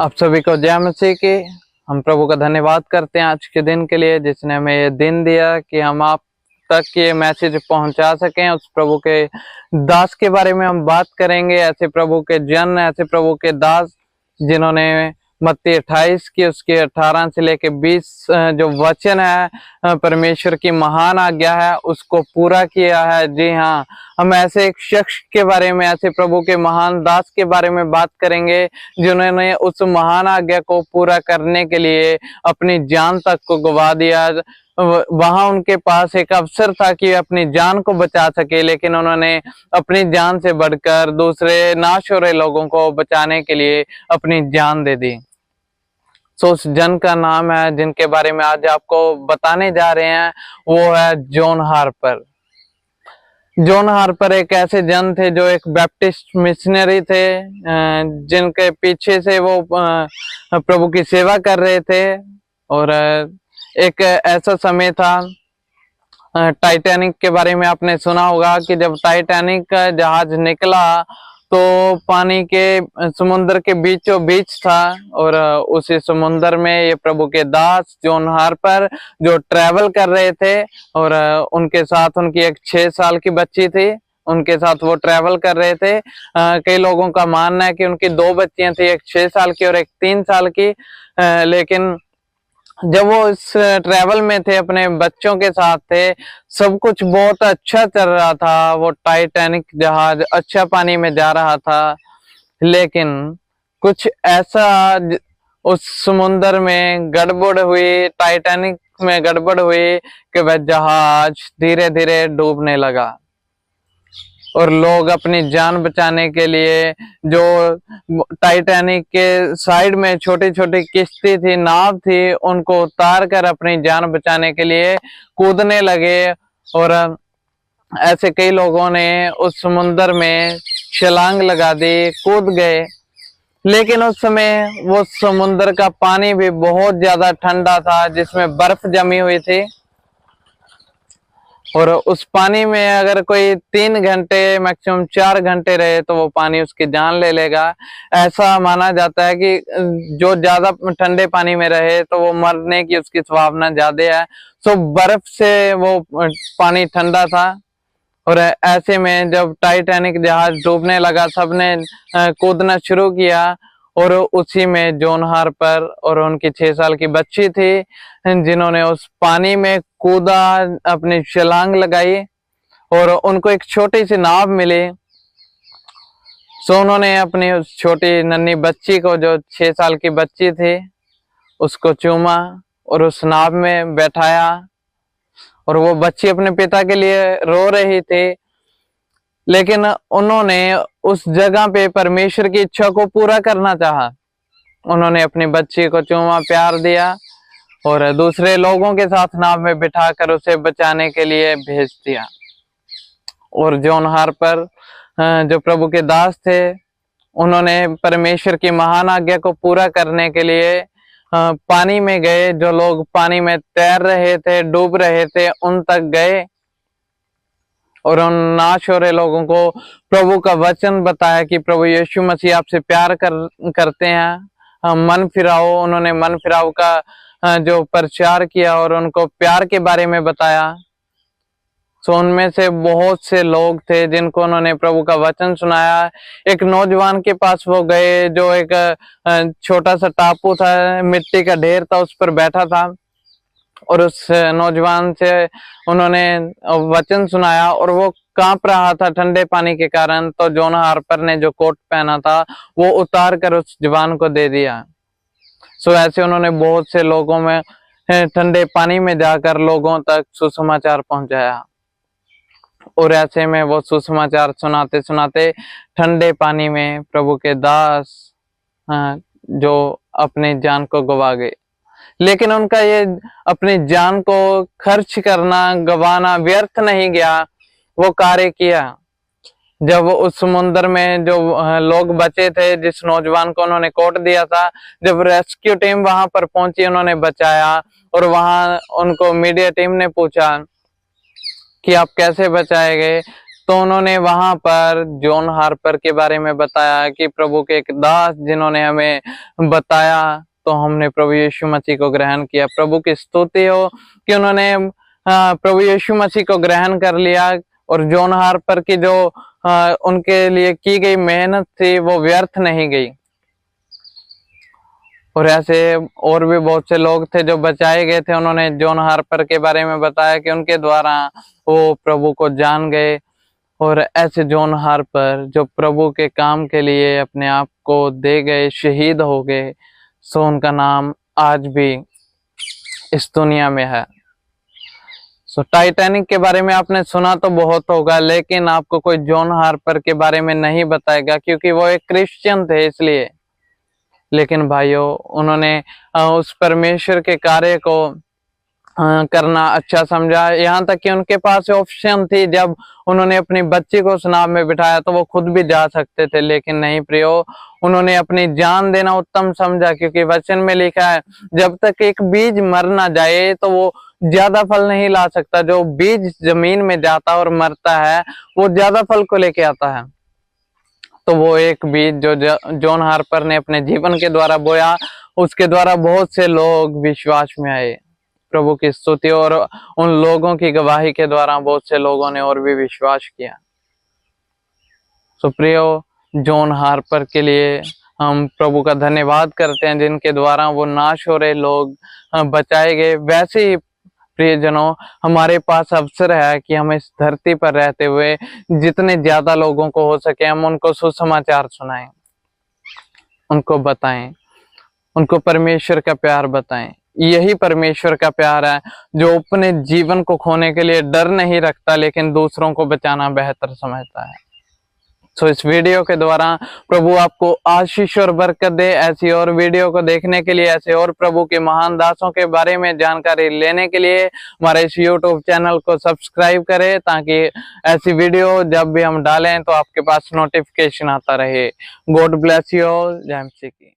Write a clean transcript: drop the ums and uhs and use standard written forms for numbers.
आप सभी को जय मसीह की। हम प्रभु का धन्यवाद करते हैं आज के दिन के लिए, जिसने हमें ये दिन दिया कि हम आप तक ये मैसेज पहुंचा सकें। उस प्रभु के दास के बारे में हम बात करेंगे, ऐसे प्रभु के जन, ऐसे प्रभु के दास जिन्होंने मत्ती 28 की उसके 18 से लेके 20 जो वचन है, परमेश्वर की महान आज्ञा है, उसको पूरा किया है। जी हाँ, हम ऐसे एक शख्स के बारे में, ऐसे प्रभु के महान दास के बारे में बात करेंगे जिन्होंने उस महान आज्ञा को पूरा करने के लिए अपनी जान तक को गवा दिया। वहां उनके पास एक अवसर था कि अपनी जान को बचा सके, लेकिन उन्होंने अपनी जान से बढ़कर दूसरे नाश हो रहे लोगों को बचाने के लिए अपनी जान दे दी। सो उस जन का नाम है, जिनके बारे में आज आपको बताने जा रहे हैं, वो है जॉन हार्पर। जॉन हार्पर एक ऐसे जन थे जो एक बैप्टिस्ट मिशनरी थे, जिनके पीछे से वो प्रभु की सेवा कर रहे थे। और एक ऐसा समय था, टाइटैनिक के बारे में आपने सुना होगा कि जब टाइटैनिक का जहाज निकला तो पानी के समुद्र के बीचों बीच था, और उसी समुद्र में ये प्रभु के दास जॉन हार्पर जो ट्रैवल कर रहे थे, और उनके साथ उनकी एक 6 साल की बच्ची थी, उनके साथ वो ट्रैवल कर रहे थे। कई लोगों का मानना है कि उनकी 2 बच्चियां थी, एक 6 साल की और एक 3 साल की। लेकिन जब वो इस ट्रैवल में थे, अपने बच्चों के साथ थे, सब कुछ बहुत अच्छा चल रहा था। वो टाइटैनिक जहाज अच्छा पानी में जा रहा था, लेकिन कुछ ऐसा उस समुद्र में गड़बड़ हुई, टाइटैनिक में गड़बड़ हुई कि वह जहाज धीरे धीरे डूबने लगा। और लोग अपनी जान बचाने के लिए, जो टाइटैनिक के साइड में छोटी छोटी किश्ती थी, नाव थी, उनको उतार कर अपनी जान बचाने के लिए कूदने लगे। और ऐसे कई लोगों ने उस समुद्र में छलांग लगा दी, कूद गए। लेकिन उस समय वो समुद्र का पानी भी बहुत ज्यादा ठंडा था, जिसमें बर्फ जमी हुई थी। और उस पानी में अगर कोई 3 घंटे मैक्सिमम 4 घंटे रहे तो वो पानी उसकी जान ले लेगा। ऐसा माना जाता है कि जो ज्यादा ठंडे पानी में रहे तो वो मरने की उसकी संभावना ज्यादा है। सो बर्फ से वो पानी ठंडा था। और ऐसे में जब टाइटैनिक जहाज डूबने लगा, सबने कूदना शुरू किया। और उसी में जॉन हार्पर और उनकी 6 साल की बच्ची थी, जिन्होंने उस पानी में कूदा, अपनी छलांग लगाई, और उनको एक छोटी सी नाव मिली। सो उन्होंने अपनी उस छोटी नन्ही बच्ची को, जो 6 साल की बच्ची थी, उसको चूमा और उस नाव में बैठाया। और वो बच्ची अपने पिता के लिए रो रही थी, लेकिन उन्होंने उस जगह पे परमेश्वर की इच्छा को पूरा करना चाहा। उन्होंने अपनी बच्ची को चूमा, प्यार दिया, और दूसरे लोगों के साथ नाव में बिठाकर उसे बचाने के लिए भेज दिया। और जॉन हार्पर जो प्रभु के दास थे, उन्होंने परमेश्वर की महान आज्ञा को पूरा करने के लिए पानी में गए। जो लोग पानी में तैर रहे थे, डूब रहे थे, उन तक गए और उन नाश हो रहे लोगों को प्रभु का वचन बताया कि प्रभु यीशु मसीह आपसे प्यार करते हैं, मन फिराओ। उन्होंने मन फिराओ का जो प्रचार किया और उनको प्यार के बारे में बताया। सो उनमें से बहुत से लोग थे जिनको उन्होंने प्रभु का वचन सुनाया। एक नौजवान के पास वो गए, जो एक छोटा सा टापू था, मिट्टी का ढेर था, उस पर बैठा था। और उस नौजवान से उन्होंने वचन सुनाया, और वो कांप रहा था ठंडे पानी के कारण। तो जॉन हार्पर ने जो कोट पहना था वो उतार कर उस जवान को दे दिया। सो ऐसे उन्होंने बहुत से लोगों में ठंडे पानी में जाकर लोगों तक सुसमाचार पहुंचाया। और ऐसे में वो सुसमाचार सुनाते सुनाते ठंडे पानी में प्रभु के दास जो अपनी जान को गवा गए। लेकिन उनका ये अपनी जान को खर्च करना, गवाना व्यर्थ नहीं गया। वो कार्य किया। जब उस समुद्र में जो लोग बचे थे, जिस नौजवान को उन्होंने कोट दिया था, जब रेस्क्यू टीम वहां पर पहुंची, उन्होंने बचाया। और वहां उनको मीडिया टीम ने पूछा कि आप कैसे बचाए गए, तो उन्होंने वहां पर जॉन हार्पर के बारे में बताया कि प्रभु के एक दास जिन्होंने हमें बताया, तो हमने प्रभु यीशु मसीह को ग्रहण किया। प्रभु की स्तुति हो कि उन्होंने प्रभु यीशु मसीह को ग्रहण कर लिया और जॉन हार्पर की जो उनके लिए की गई मेहनत थी वो व्यर्थ नहीं गई। और ऐसे और भी बहुत से लोग थे जो बचाए गए थे। उन्होंने जॉन हार्पर के बारे में बताया कि उनके द्वारा वो प्रभु को जान गए। और ऐसे जॉन हार्पर जो प्रभु के काम के लिए अपने आप को दे गए, शहीद हो गए, सो उनका नाम आज भी इस दुनिया में है। सो टाइटैनिक के बारे में आपने सुना तो बहुत होगा, लेकिन आपको कोई जॉन हार्पर के बारे में नहीं बताएगा क्योंकि वो एक क्रिश्चियन थे इसलिए। लेकिन भाइयों, उन्होंने उस परमेश्वर के कार्य को करना अच्छा समझा। यहाँ तक कि उनके पास ऑप्शन थी, जब उन्होंने अपनी बच्ची को उस नाव में बिठाया तो वो खुद भी जा सकते थे, लेकिन नहीं प्रियो, उन्होंने अपनी जान देना उत्तम समझा। क्योंकि वचन में लिखा है, जब तक एक बीज मर ना जाए तो वो ज्यादा फल नहीं ला सकता। जो बीज जमीन में जाता और मरता है वो ज्यादा फल को लेके आता है। तो वो एक बीज जो जॉन हार्पर ने अपने जीवन के द्वारा बोया, उसके द्वारा बहुत से लोग विश्वास में आए। प्रभु की स्तुति। और उन लोगों की गवाही के द्वारा बहुत से लोगों ने और भी विश्वास किया। सो प्रियो, जॉन हार्पर के लिए हम प्रभु का धन्यवाद करते हैं, जिनके द्वारा वो नाश हो रहे लोग बचाए गए। वैसे ही प्रियजनों, हमारे पास अवसर है कि हम इस धरती पर रहते हुए जितने ज्यादा लोगों को हो सके हम उनको सुसमाचार सुनाएं, उनको बताएं, उनको परमेश्वर का प्यार बताएं। यही परमेश्वर का प्यार है जो अपने जीवन को खोने के लिए डर नहीं रखता, लेकिन दूसरों को बचाना बेहतर समझता है। सो इस वीडियो के द्वारा प्रभु आपको आशीष और बरकत दे। ऐसी और वीडियो को देखने के लिए, ऐसे और प्रभु के महान दासों के बारे में जानकारी लेने के लिए हमारे इस YouTube चैनल को सब्सक्राइब करें, ताकि ऐसी वीडियो जब भी हम डालें तो आपके पास नोटिफिकेशन आता रहे। God bless you all. जय मसीह की।